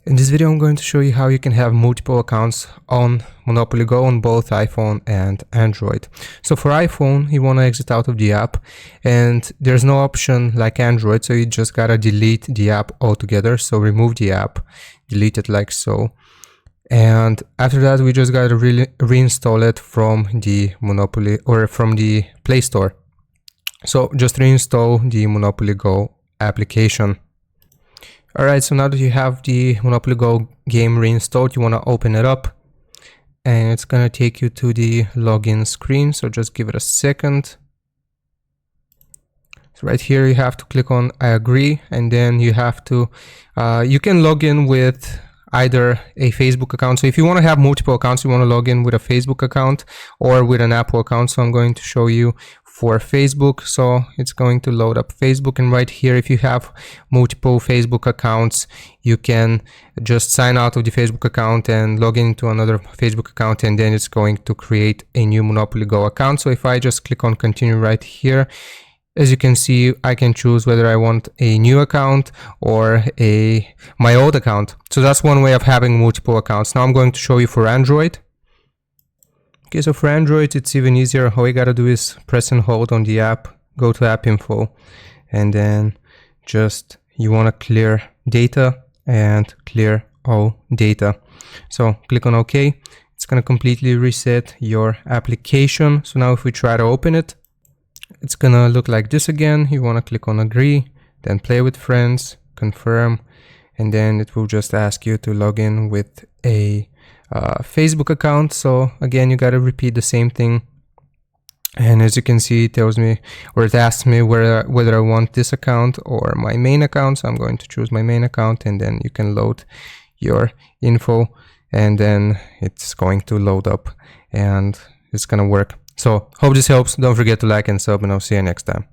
In this video, I'm going to show you how you can have multiple accounts on Monopoly Go on both iPhone and Android. So for iPhone, you want to exit out of the app, and there's no option like Android, so you just gotta delete the app altogether. So remove the app, delete it like so. And after that, we just gotta reinstall it from the Monopoly or from the Play Store. So just reinstall the Monopoly Go application. Alright, so now that you have the Monopoly Go game reinstalled, you want to open it up, and it's going to take you to the login screen, so just give it a second. So right here you have to click on I agree, and then you have to, you can log in with either a Facebook account. So if you want to have multiple accounts, you want to log in with a Facebook account or with an Apple account. So I'm going to show you for Facebook. So it's going to load up Facebook, and right here, if you have multiple Facebook accounts, you can just sign out of the Facebook account and log into another Facebook account, and then it's going to create a new Monopoly Go account. So if I just click on continue right here, as you can see, I can choose whether I want a new account or my old account. So that's one way of having multiple accounts. Now I'm going to show you for Android. Okay, so for Android, it's even easier. All you gotta do is press and hold on the app, go to app info, and then just you wanna clear data and clear all data. So click on OK. It's gonna completely reset your application. So now if we try to open it, it's gonna look like this again. You wanna click on agree, then play with friends, confirm, and then it will just ask you to log in with a Facebook account. So again, you got to repeat the same thing, and as you can see, it tells me, or it asks me whether I want this account or my main account. So I'm going to choose my main account, and then you can load your info, and then it's going to load up and it's gonna work. So hope this helps. Don't forget to like and sub, and I'll see you next time.